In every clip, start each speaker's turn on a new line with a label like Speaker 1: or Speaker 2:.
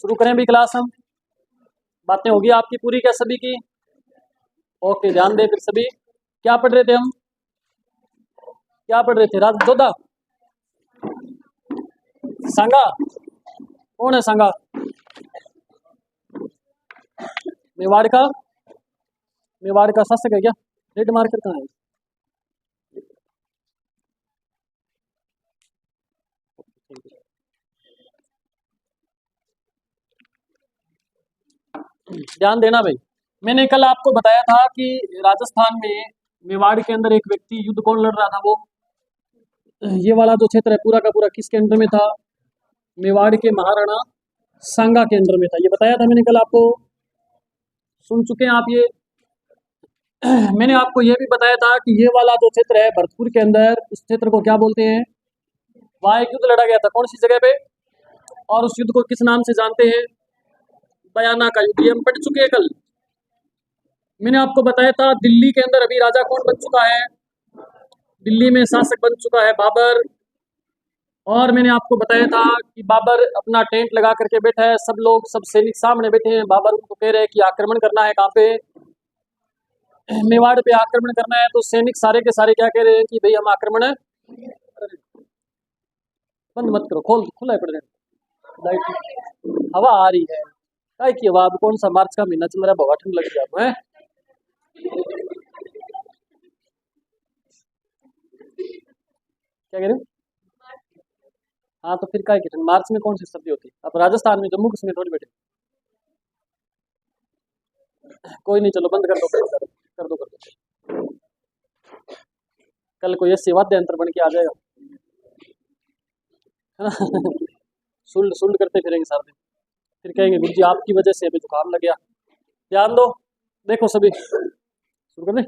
Speaker 1: शुरू करें भी क्लास हम। बातें होगी आपकी पूरी क्या सभी की? ओके, ध्यान दें फिर सभी। क्या पढ़ रहे थे हम? क्या पढ़ रहे थे? राज जोधा सांगा, कौन है सांगा? मेवाड़ का, मेवाड़ का शासक है क्या? रेड मार्कर कहाँ है? ध्यान देना भाई, मैंने कल आपको बताया था कि राजस्थान में मेवाड़ के अंदर एक व्यक्ति युद्ध कौन लड़ रहा था, वो ये वाला जो क्षेत्र है पूरा का पूरा किसके अंडर में था? मेवाड़ के महाराणा सांगा के अंडर में था। ये बताया था मैंने कल आपको, सुन चुके हैं आप ये? मैंने आपको ये भी बताया था कि ये वाला जो क्षेत्र है भरतपुर के अंदर, उस क्षेत्र को क्या बोलते हैं? वहाँ एक युद्ध लड़ा गया था, कौन सी जगह पे? और उस युद्ध को किस नाम से जानते हैं? बयाना का युद्ध। ये हम पढ़ चुके हैं कल। मैंने आपको बताया था दिल्ली के अंदर अभी राजा कौन बन चुका है? दिल्ली में शासक बन चुका है बाबर। और मैंने आपको बताया था कि बाबर अपना टेंट लगा करके बैठा है, सब लोग, सब सैनिक सामने बैठे हैं। बाबर उनको कह रहे हैं कि आक्रमण करना है, कहाँ पे? मेवाड़ पे आक्रमण करना है। तो सैनिक सारे के सारे क्या कह रहे हैं कि भाई हम आक्रमण, बंद मत करो, खोल खुला है, पड़ जाए लाइट, हवा आ रही है काय की हवा? अब कौन सा मार्च का महीना चल रहा है, बहुत ठंड लग गया है। क्या कह रहे हो? हाँ तो फिर काय की ठंड? मार्च में कौन सी सर्दी होती है? अब राजस्थान में जम्मू कश्मीर थोड़ी बैठे। कोई नहीं, चलो बंद कर दो, कर दो कर दो। कल कोई ऐसी वाद्य यंत्र बन के आ जाएगा, है ना? सुल्ड सुल्ड करते फिरेंगे सारे दिन, फिर कहेंगे गुरु जी आपकी वजह से अभी जुकाम लग गया। ध्यान दो, देखो सभी, शुरू कर दें।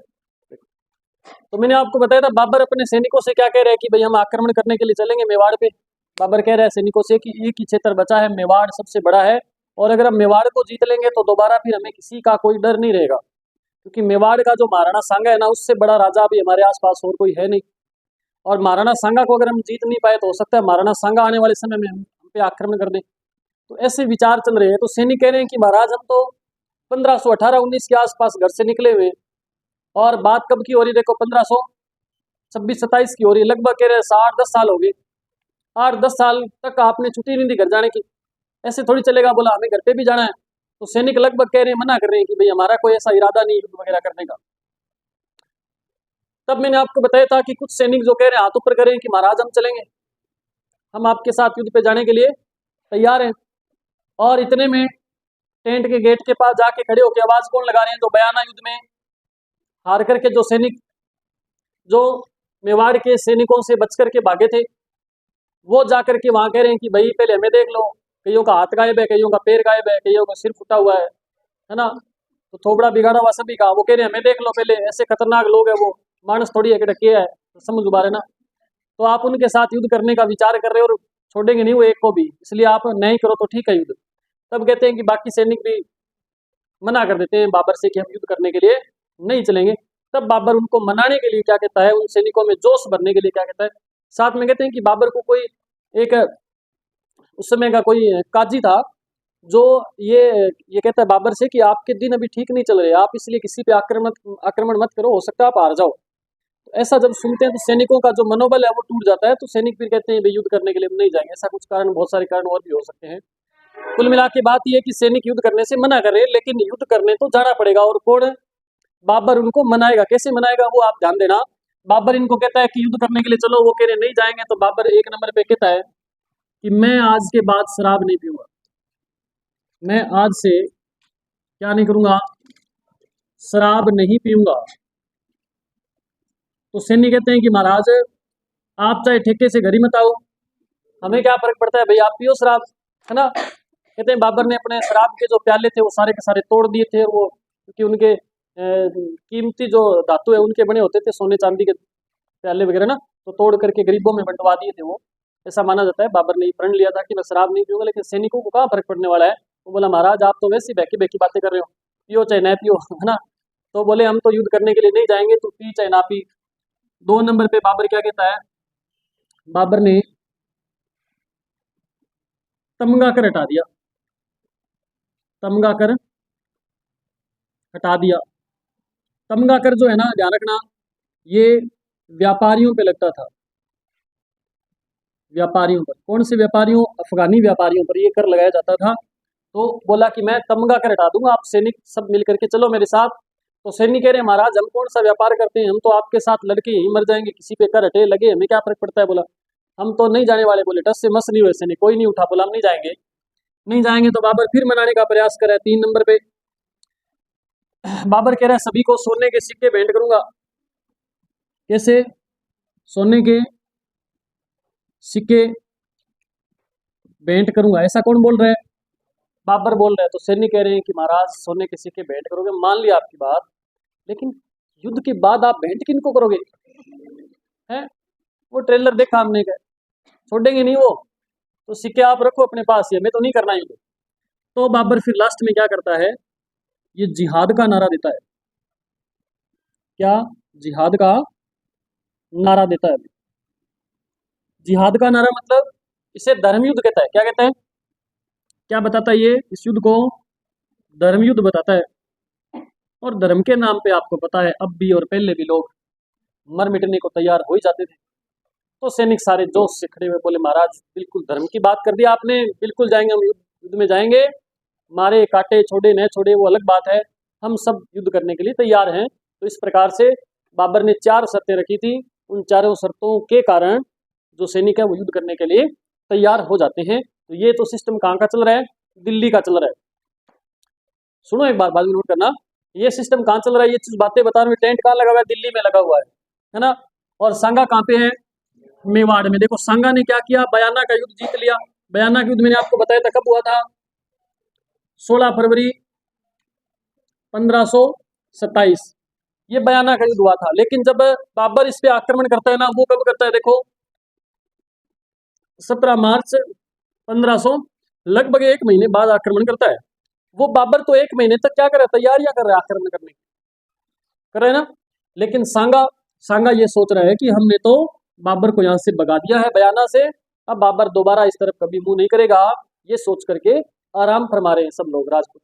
Speaker 1: तो मैंने आपको बताया था बाबर अपने सैनिकों से क्या कह रहे हैं कि भाई हम आक्रमण करने के लिए चलेंगे मेवाड़ पे। बाबर कह रहे हैं सैनिकों से कि एक ही क्षेत्र बचा है, मेवाड़ सबसे बड़ा है, और अगर हम मेवाड़ को जीत लेंगे तो दोबारा फिर हमें किसी का कोई डर नहीं रहेगा, क्योंकि मेवाड़ का जो महाराणा सांगा है ना, उससे बड़ा राजा अभी हमारे आसपास और कोई है नहीं। और महाराणा सांगा को अगर हम जीत नहीं पाए तो हो सकता है महाराणा सांगा आने वाले समय में हम पे आक्रमण कर दे। तो ऐसे विचार चल रहे हैं। तो सैनिक कह रहे हैं कि महाराज हम तो 1518-19 के आसपास घर से निकले हुए, और बात कब की हो रही? देखो 1526-27 की हो रही, लगभग कह रहे हैं 8-10 साल हो गए। 8-10 साल तक आपने छुट्टी नहीं दी घर जाने की, ऐसे थोड़ी चलेगा। बोला हमें घर पे भी जाना है। तो सैनिक लगभग कह रहे हैं, मना कर रहे हैं कि भाई हमारा कोई ऐसा इरादा नहीं युद्ध वगैरह करने का। तब मैंने आपको बताया था कि कुछ सैनिक जो कह रहे हैं हाथ ऊपर करें कि महाराज हम चलेंगे, हम आपके साथ युद्ध पे जाने के लिए तैयार हैं। और इतने में टेंट के गेट के पास जाके खड़े होकर आवाज कौन लगा रहे हैं? जो बयाना युद्ध में हार करके जो सैनिक, जो मेवाड़ के सैनिकों से बच करके भागे थे, वो जाकर के वहां कह रहे हैं कि भाई पहले हमें देख लो। कईयों का हाथ गायब है, कईयों का पैर गायब है, कईयों का सिर फूटा हुआ है ना? तो थोबड़ा बिगाड़ा हुआ सभी का। वो कह रहे हैं हमें देख लो पहले, ऐसे खतरनाक लोग है वो, मानस थोड़ी है कि डके है, तो समझ उबा रहे ना? तो आप उनके साथ युद्ध करने का विचार कर रहे हो और छोड़ेंगे नहीं वो एक को भी, इसलिए आप नहीं करो तो ठीक है युद्ध। तब कहते हैं कि बाकी सैनिक भी मना कर देते हैं बाबर से कि हम युद्ध करने के लिए नहीं चलेंगे। तब बाबर उनको मनाने के लिए क्या कहता है, उन सैनिकों में जोश भरने के लिए क्या कहता है, साथ में कहते हैं कि बाबर को कोई एक उस समय का कोई काजी था, जो ये कहता है बाबर से कि आपके दिन अभी ठीक नहीं चल रहे, आप इसलिए किसी पे आक्रमण मत करो, हो सकता है आप हार जाओ। तो ऐसा जब सुनते हैं तो सैनिकों का जो मनोबल है वो टूट जाता है। तो सैनिक फिर कहते हैं भाई युद्ध करने के लिए हम नहीं जाएंगे। ऐसा कुछ कारण, बहुत सारे कारण और भी हो सकते हैं। कुल मिला के बात यह है कि सैनिक युद्ध करने से मना कर रहे हैं, लेकिन युद्ध करने तो जाना पड़ेगा। और कौन? बाबर उनको मनाएगा। कैसे मनाएगा वो आप ध्यान देना। बाबर इनको कहता है कि युद्ध करने के लिए चलो, वो कह रहे नहीं जाएंगे। तो बाबर एक नंबर पे कहता है कि मैं आज के बाद शराब नहीं पीऊंगा, मैं आज से क्या नहीं करूंगा, शराब नहीं पीऊंगा। तो सैनिक कहते हैं कि महाराज आप चाहे ठेके से घर ही मत आओ, हमें क्या फर्क पड़ता है, भाई आप पियो शराब, है ना? कहते हैं बाबर ने अपने शराब के जो प्याले थे वो सारे के सारे तोड़ दिए थे। वो क्योंकि उनके कीमती जो धातु है उनके बने होते थे, सोने चांदी के प्याले वगैरह ना, तो तोड़ करके गरीबों में बंटवा दिए थे वो। ऐसा माना जाता है। बाबर ने प्रण लिया था कि मैं शराब नहीं पीऊंगा, लेकिन सैनिकों को कहाँ फर्क पड़ने वाला है। वो बोला महाराज आप तो वैसी बहकी बहकी बातें कर रहे हो, पियो चाहे ना पियो, है ना? तो बोले हम तो युद्ध करने के लिए नहीं जाएंगे, तो पी चाहे ना पी। 2 नंबर पे बाबर क्या कहता है, बाबर ने तमगा कर हटा दिया। तमगा कर हटा दिया। तमगा कर जो है ना, ध्यान रखना, ये व्यापारियों पे लगता था। व्यापारियों पर, कौन से व्यापारियों? अफगानी व्यापारियों पर ये कर लगाया जाता था। तो बोला कि मैं तमगा कर हटा दूंगा, आप सैनिक सब मिल करके चलो मेरे साथ। तो सैनिक कह रहे हैं महाराज हम कौन सा व्यापार करते हैं, हम तो आपके साथ लड़के यहीं मर जाएंगे, किसी पे कर हटे लगे हमें क्या फर्क पड़ता है। बोला हम तो नहीं जाने वाले। बोले टस से मस नहीं हुए सैनिक, कोई नहीं उठा, बोला हम नहीं जाएंगे। नहीं जाएंगे तो बाबर फिर मनाने का प्रयास करे। 3 नंबर पे बाबर कह रहा है सभी को सोने के सिक्के भेंट करूंगा। कैसे? सोने के सिक्के भेंट करूंगा, ऐसा कौन बोल रहा है? बाबर बोल रहे हैं। तो सैनिक कह रहे हैं कि महाराज सोने के सिक्के भेंट करोगे, मान लिया आपकी बात, लेकिन युद्ध के बाद आप भेंट किनको करोगे? हैं? वो ट्रेलर देखा हमने, क्या छोड़ेंगे नहीं वो, तो सिक्के आप रखो अपने पास, ये मैं तो नहीं करना युद्ध। तो बाबर फिर लास्ट में क्या करता है, ये जिहाद का नारा देता है। क्या? जिहाद का नारा देता है। जिहाद का नारा मतलब इसे धर्म युद्ध कहता है। क्या कहता है? क्या बताता है ये? इस युद्ध को धर्म युद्ध बताता है। और धर्म के नाम पे आपको पता है अब भी और पहले भी लोग मर मिटने को तैयार हो ही जाते थे। तो सैनिक सारे जोश से खड़े हुए बोले महाराज बिल्कुल धर्म की बात कर दी आपने, बिल्कुल जाएंगे हम, युद्ध में जाएंगे, मारे काटे छोड़े न छोड़े वो अलग बात है, हम सब युद्ध करने के लिए तैयार हैं। तो इस प्रकार से बाबर ने 4 शर्तें रखी थी। उन चारों शर्तों के कारण जो सैनिक है वो युद्ध करने के लिए तैयार हो जाते हैं। तो ये तो सिस्टम कहाँ का चल रहा है? दिल्ली का चल रहा है। सुनो एक बार बाद में नोट करना, ये सिस्टम कहाँ चल रहा है, ये चीज बातें बता रहा हूँ। टेंट कहाँ लगा हुआ है? दिल्ली में लगा हुआ है ना। और सांगा कहाँ पे है? मेवाड़ में। देखो सांगा ने क्या किया, बयाना का युद्ध जीत लिया। बयाना का युद्ध मैंने आपको बताया था कब हुआ था? 16 फरवरी 1527 ये बयाना का युद्ध हुआ था। लेकिन जब बाबर इस पे आक्रमण करता है ना, वो कब करता है देखो, 17 मार्च 1500, लगभग 1 महीने बाद आक्रमण करता है। वो बाबर तो 1 महीने तक क्या कर रहा है, तैयारियां कर रहा है आक्रमण करने की, कर रहे हैं ना। लेकिन सांगा सांगा ये सोच रहा है कि हमने तो बाबर को यहाँ से भगा दिया है बयाना से, अब बाबर दोबारा इस तरफ कभी मुंह नहीं करेगा, ये सोच करके आराम फरमा रहे हैं सब लोग राजपूत।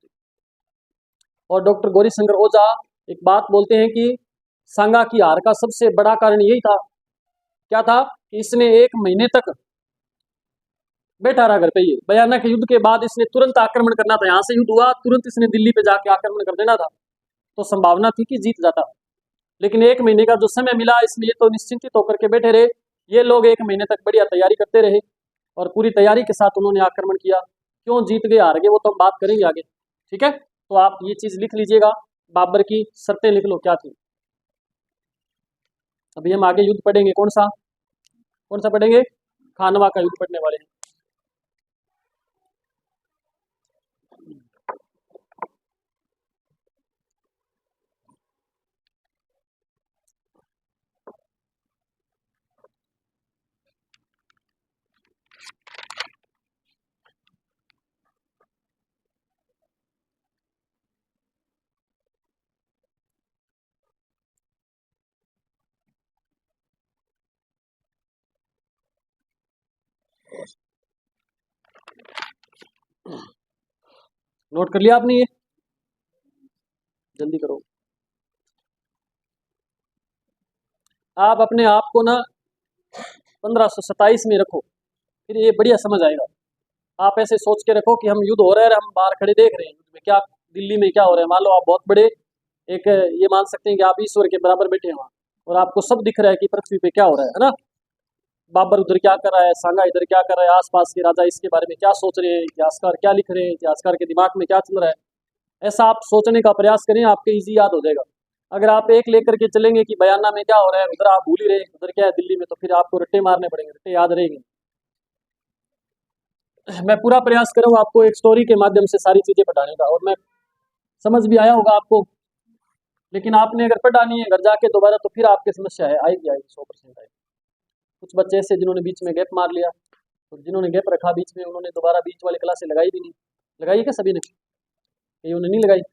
Speaker 1: और डॉक्टर गौरीशंकर ओझा एक बात बोलते हैं कि सांगा की हार का सबसे बड़ा कारण यही था। क्या था? कि इसने 1 महीने तक बैठा रहा घर पे। ये बयाना के युद्ध के बाद इसने तुरंत आक्रमण करना था, यहाँ से युद्ध हुआ तुरंत इसने दिल्ली पे जाके आक्रमण कर देना था, तो संभावना थी कि जीत जाता। लेकिन 1 महीने का जो समय मिला इसमें ये तो निश्चिंतित होकर के बैठे रहे। ये लोग 1 महीने तक बढ़िया तैयारी करते रहे और पूरी तैयारी के साथ उन्होंने आक्रमण किया। क्यों जीत गए हार गए वो तो हम बात करेंगे आगे, ठीक है। तो आप ये चीज लिख लीजिएगा, बाबर की शर्तें लिख लो क्या थी। अभी हम आगे युद्ध पढ़ेंगे, कौन सा पढ़ेंगे? खानवा का युद्ध पढ़ने वाले हैं। नोट कर लिया आपने? ये जल्दी करो। आप अपने आप को ना 1527 में रखो, फिर ये बढ़िया समझ आएगा। आप ऐसे सोच के रखो कि हम युद्ध हो रहा है, हम बाहर खड़े देख रहे हैं युद्ध में क्या दिल्ली में क्या हो रहा है। मान लो आप बहुत बड़े एक ये मान सकते हैं कि आप ईश्वर के बराबर बैठे हैं वहाँ, और आपको सब दिख रहा है कि पृथ्वी पे क्या हो रहा है ना। बाबर उधर क्या कर रहा है, सांगा इधर क्या कर रहा है, आसपास के राजा इसके बारे में क्या सोच रहे हैं, इतिहासकार क्या लिख रहे हैं, इतिहासकार के दिमाग में क्या चल रहा है। ऐसा आप सोचने का प्रयास करें, आपके इजी याद हो जाएगा। अगर आप एक लेकर के चलेंगे कि बयाना में क्या हो रहा है, उधर आप भूल ही रहे उधर क्या है दिल्ली में, तो फिर आपको रट्टे मारने पड़ेंगे, रट्टे याद रहेंगे। मैं पूरा प्रयास करूँ आपको एक स्टोरी के माध्यम से सारी चीजें बताने का, और मैं समझ भी आया होगा आपको। लेकिन आपने अगर पढ़ा नहीं है घर जाके दोबारा, तो फिर आपकी समस्या है, आएगी आएगी 100% आएगी। कुछ बच्चे ऐसे जिन्होंने बीच में गैप मार लिया, और जिन्होंने गैप रखा बीच में, उन्होंने दोबारा बीच वाली क्लासें लगाई भी नहीं। लगाई क्या सभी ने? ये उन्होंने नहीं लगाई।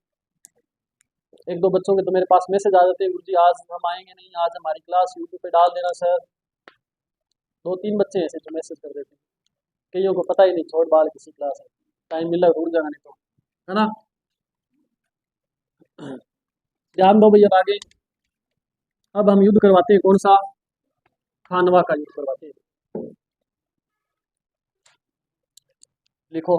Speaker 1: 1-2 बच्चों के तो मेरे पास मैसेज आ जाते हैं, गुरुजी आज हम आएंगे नहीं, आज हमारी क्लास यूट्यूब पे डाल देना सर। 2-3 बच्चे ऐसे जो मैसेज कर देते हैं, कईयों को पता ही नहीं, छोड़ बाल किसी क्लास है, टाइम मिला ढूंढ जाना नहीं तो, है ना। ध्यान दो भैया आगे। अब हम युद्ध करवाते हैं, कौन सा, खानवा का युद्ध करवाते हैं। लिखो,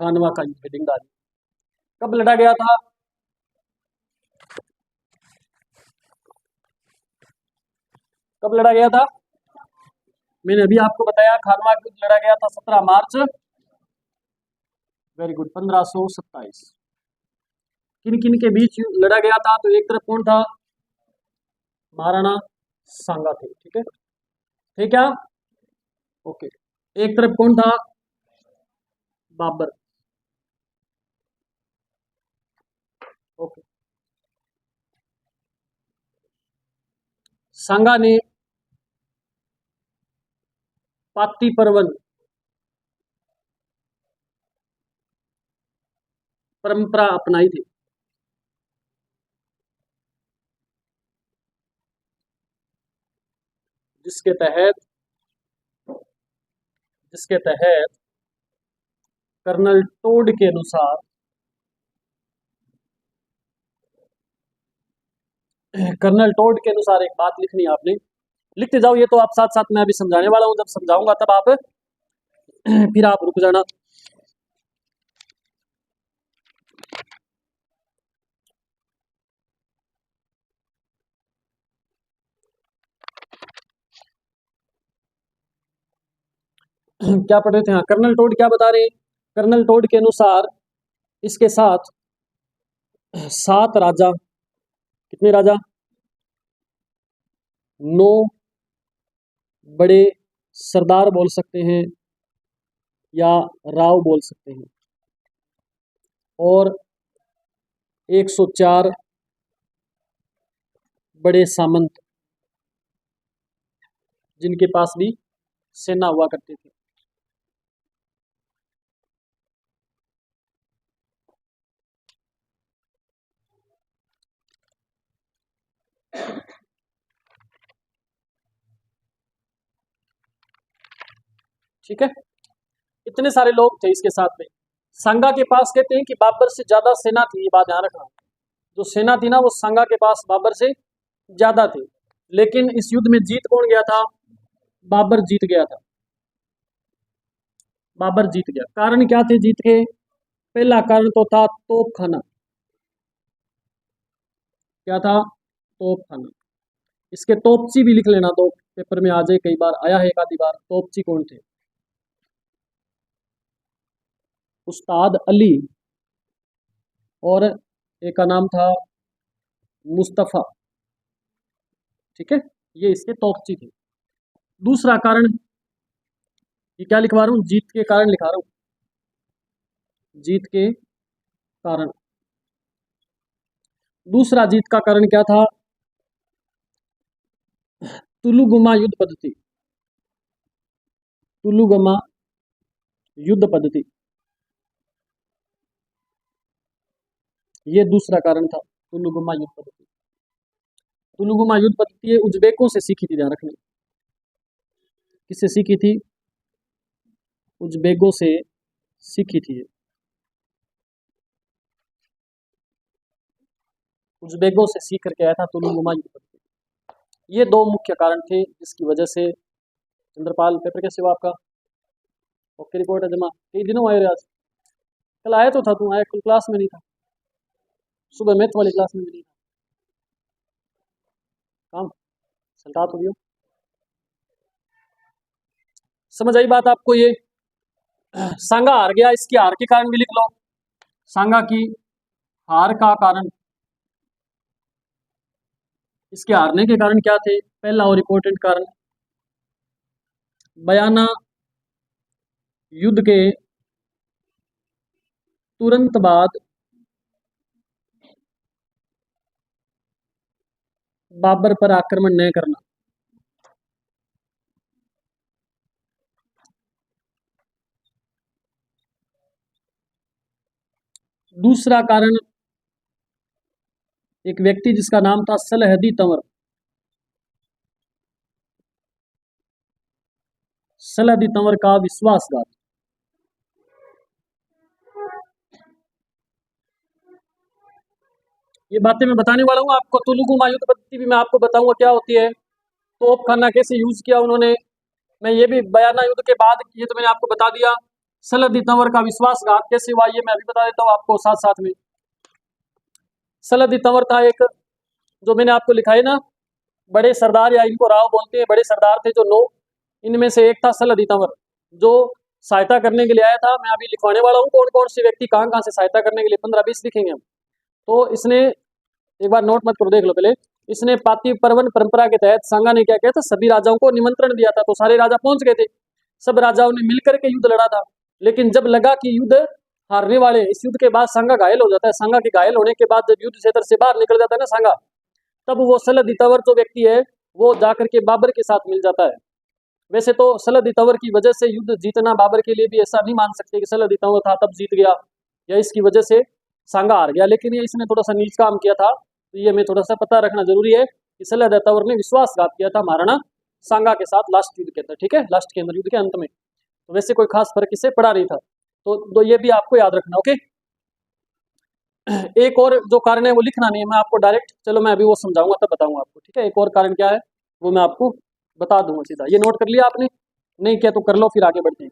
Speaker 1: खानवा का युद्ध डिंगारी कब लड़ा गया था? कब लड़ा गया था? मैंने अभी आपको बताया, खानवा का युद्ध लड़ा गया था 17 मार्च, वेरी गुड, 1527। किन किन के बीच लड़ा गया था? तो एक तरफ कौन था? महाराणा सांगा थे, ठीक है, ठीक है, ओके। एक तरफ कौन था? बाबर, ओके। सांगा ने पाती पर्वन परंपरा अपनाई थी, जिसके तहत कर्नल टोड के अनुसार कर्नल टोड के अनुसार एक बात लिखनी है आपने, लिखते जाओ, ये तो आप साथ साथ में अभी समझाने वाला हूं, जब समझाऊंगा तब आप फिर आप रुक जाना। क्या पढ़ रहे थे? हाँ, कर्नल टोड क्या बता रहे हैं? कर्नल टोड के अनुसार इसके साथ 7 राजा, कितने राजा? 9 बड़े सरदार बोल सकते हैं या राव बोल सकते हैं, और 104 बड़े सामंत, जिनके पास भी सेना हुआ करती थी। ठीक है, इतने सारे लोग थे इसके साथ में। सांगा के पास कहते हैं कि बाबर से ज्यादा सेना थी, ये बात ध्यान रखना, जो सेना थी ना वो सांगा के पास बाबर से ज्यादा थी। लेकिन इस युद्ध में जीत कौन गया था? बाबर जीत गया था, बाबर जीत गया। कारण क्या थे जीत के? पहला कारण तो था तोप खाना। क्या था? तोप खाना। इसके तोपची भी लिख लेना, तो पेपर में आ जाए, कई बार आया है एक आधी बार। तोपची कौन थे? उस्ताद अली, और एक का नाम था मुस्तफा, ठीक है, ये इसके तोपची थे। दूसरा कारण, ये क्या लिखवा रहा हूं? जीत के कारण लिखा रहा हूं, जीत के कारण। दूसरा जीत का कारण क्या था? तुलुगमा युद्ध पद्धति, तुलुगमा युद्ध पद्धति, ये दूसरा कारण था, तुलुगमा युद्ध पद्धति। तुलुगमा युद्ध पद्धति उज्बेकों से सीखी थी, ध्यान रखना। किससे सीखी थी? उज्बेकों से सीखी थी, उज्बेकों से सीख करके आया था तुलुगमा युद्ध पद्धति। ये 2 मुख्य कारण थे जिसकी वजह से। चंद्रपाल, पेपर कैसे हुआ आपका? ओके, रिपोर्ट है जमा। कई दिनों आए रहे आज, कल आया तो था तू, आया कल क्लास में नहीं था, सुबह मैथ वाली क्लास में भी नहीं था, काम सल्टा तो दियो। समझ आई बात आपको? ये सांगा हार गया, इसकी हार के कारण भी लिख लो। सांगा की हार का कारण, इसके हारने के कारण क्या थे? पहला और इंपॉर्टेंट कारण, बयाना युद्ध के तुरंत बाद बाबर पर आक्रमण न करना। दूसरा कारण, एक व्यक्ति जिसका नाम था सलहदी तंवर, सलदी तंवर का विश्वासघात। ये बातें मैं बताने वाला हूँ आपको। तुलुगुमा युद्ध पद्धति भी मैं आपको बताऊंगा क्या होती है, तोप खाना कैसे यूज किया उन्होंने, मैं ये भी बयाना युद्ध के बाद ये तो मैंने आपको बता दिया। सलदी तंवर का विश्वासघात कैसे हुआ ये मैं अभी बता देता हूँ आपको साथ साथ में। सलदी तंवर था एक, जो मैंने आपको लिखा है ना, बड़े सरदार या इनको राव बोलते हैं, बड़े सरदार थे जो 9, इनमें से एक था सलदी तंवर जो सहायता करने के लिए आया था। मैं अभी लिखवाने वाला हूँ कौन कौन से व्यक्ति कहाँ कहाँ से सहायता करने के लिए, 15-20 लिखेंगे हम। तो इसने एक बार नोट मत करो, देख लो पहले। इसने पाती पर्वन परंपरा के तहत सांगा ने क्या किया था, सभी राजाओं को निमंत्रण दिया था, तो सारे राजा पहुंच गए थे, सब राजाओं ने मिलकर के युद्ध लड़ा था। लेकिन जब लगा कि युद्ध हारने वाले, इस युद्ध के बाद सांगा घायल हो जाता है, सांगा के घायल होने के बाद जब युद्ध क्षेत्र से बाहर निकल जाता है ना सांगा, तब वो सलदी तंवर जो व्यक्ति है वो जाकर के बाबर के साथ मिल जाता है। वैसे तो सलदी तंवर की वजह से युद्ध जीतना बाबर के लिए भी ऐसा नहीं मान सकते कि सलदी तंवर था तब जीत गया या इसकी वजह से सांगा हार गया, लेकिन ये इसने थोड़ा सा नीच काम किया था, तो ये हमें थोड़ा सा पता रखना जरूरी है कि सलदी तंवर ने विश्वासघात किया था महाराणा सांगा के साथ लास्ट युद्ध के अंदर, ठीक है, लास्ट के अंदर युद्ध के अंत में। तो वैसे कोई खास फर्क इससे पड़ा नहीं था, तो ये भी आपको याद रखना। ओके, एक और जो कारण है वो लिखना नहीं है, मैं आपको डायरेक्ट, चलो मैं अभी वो समझाऊंगा तब बताऊंगा आपको, ठीक है। एक और कारण क्या है वो मैं आपको बता दूंगा सीधा। ये नोट कर लिया आपने, नहीं किया तो कर लो, फिर आगे बढ़ते हैं।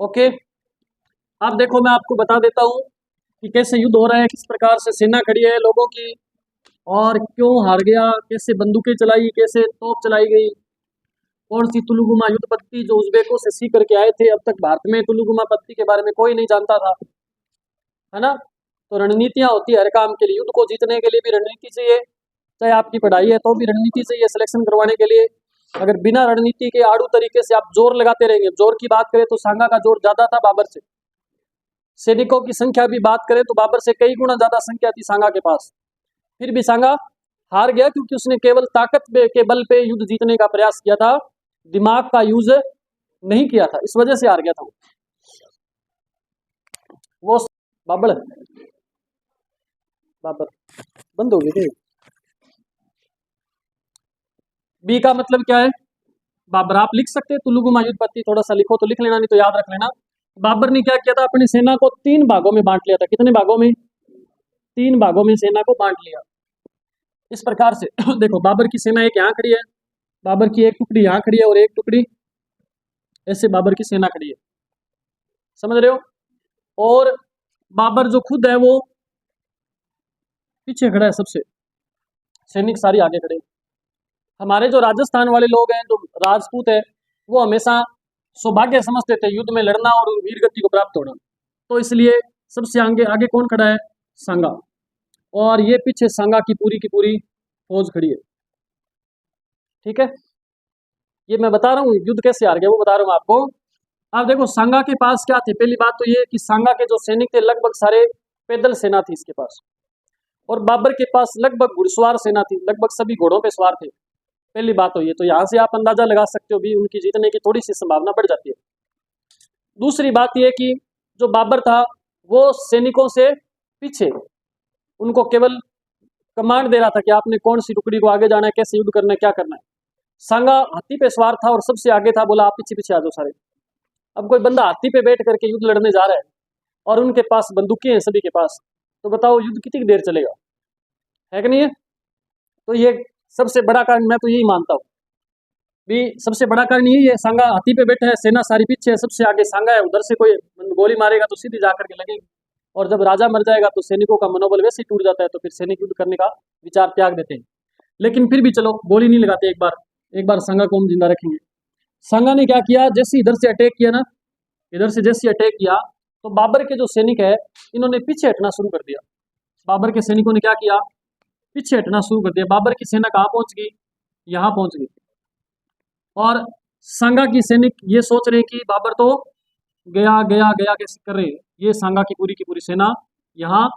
Speaker 1: ओके, अब देखो मैं आपको बता देता हूँ कि कैसे युद्ध हो रहा है, किस प्रकार से सेना खड़ी है लोगों की, और क्यों हार गया, कैसे बंदूकें चलाई, कैसे तोप चलाई गई, कौन सी तुलुगुमा युद्ध पद्धति जो उज़्बेकों से सीख करके आए थे। अब तक भारत में तुलुगुमा पद्धति के बारे में कोई नहीं जानता था, है ना। तो रणनीतियाँ होती है हर काम के लिए, युद्ध को जीतने के लिए भी रणनीति चाहिए, चाहे आपकी पढ़ाई है तो भी रणनीति चाहिए सिलेक्शन करवाने के लिए। अगर बिना रणनीति के आड़ू तरीके से आप जोर लगाते रहेंगे, जोर की बात करें तो सांगा का जोर ज्यादा था बाबर से, सैनिकों की संख्या भी बात करें तो बाबर से कई गुना ज्यादा संख्या थी सांगा के पास, फिर भी सांगा हार गया क्योंकि उसने केवल ताकत के बल पे युद्ध जीतने का प्रयास किया था, दिमाग का यूज नहीं किया था, इस वजह से हार गया था वो। बाबर बाबर बंद हो गए थे। बी का मतलब क्या है, बाबर आप लिख सकते हैं, तुलुगुमा युद्ध पद्धति थोड़ा सा लिखो तो लिख लेना, नहीं तो याद रख लेना। बाबर ने क्या किया था, अपनी सेना को 3 भागों में बांट लिया था। कितने भागों में, 3 भागों में सेना को बांट लिया। इस प्रकार से देखो बाबर की सेना एक यहाँ खड़ी है, बाबर की एक टुकड़ी यहाँ खड़ी है और एक टुकड़ी ऐसे बाबर की सेना खड़ी है, समझ रहे हो। और बाबर जो खुद है वो पीछे खड़ा है, सबसे सैनिक सारी आगे खड़े। हमारे जो राजस्थान वाले लोग हैं, जो राजपूत है, वो हमेशा सौभाग्य समझते थे युद्ध में लड़ना और वीर गति को प्राप्त होना, तो इसलिए सबसे आगे आगे कौन खड़ा है, सांगा, और ये पीछे सांगा की पूरी फौज खड़ी है, ठीक है। ये मैं बता रहा हूँ युद्ध कैसे हार गया वो बता रहा हूँ आपको। अब देखो सांगा के पास क्या थे, पहली बात तो ये कि सांगा के जो सैनिक थे लगभग सारे पैदल सेना थी इसके पास, और बाबर के पास लगभग घुड़सवार सेना थी, लगभग सभी घोड़ों पे सवार थे। पहली बात तो ये, तो यहाँ से आप अंदाजा लगा सकते हो भी उनकी जीतने की थोड़ी सी संभावना बढ़ जाती है। दूसरी बात यह कि जो बाबर था वो सैनिकों से पीछे, उनको केवल कमांड दे रहा था कि आपने कौन सी टुकड़ी को आगे जाना है, कैसे युद्ध करना है, क्या करना है। सांगा हाथी पे सवार था और सबसे आगे था, बोला आप पीछे पीछे आ जाओ सारे। अब कोई बंदा हाथी पे बैठ करके युद्ध लड़ने जा रहा है और उनके पास बंदूकें हैं सभी के पास, तो बताओ युद्ध कितनी देर चलेगा, है कि नहीं है। तो ये सबसे बड़ा कारण मैं तो यही मानता हूँ भी, सबसे बड़ा कारण यही है, सांगा हाथी पे बैठा है, सेना सारी पीछे है, सबसे आगे सांगा है, उधर से कोई गोली मारेगा तो सीधी जाकर के लगेगी, और जब राजा मर जाएगा तो सैनिकों का मनोबल वैसे ही टूट जाता है, तो फिर सैनिक युद्ध करने का विचार त्याग देते हैं। लेकिन फिर भी चलो गोली नहीं लगाते, एक बार सांगा को हम जिंदा रखेंगे। सांगा ने क्या किया, जैसे इधर से अटैक किया ना, इधर से जैसे अटैक किया तो बाबर के जो सैनिक है इन्होंने पीछे हटना शुरू कर दिया। बाबर के सैनिकों ने क्या किया, पीछे हटना शुरू कर दिया। बाबर की सेना कहाँ पहुंच गई, यहाँ पहुंच गई, और सांगा की सैनिक ये सोच रहे हैं कि बाबर तो गया गया गया कैसे कर रहे हैं, ये सांगा की पूरी सेना यहाँ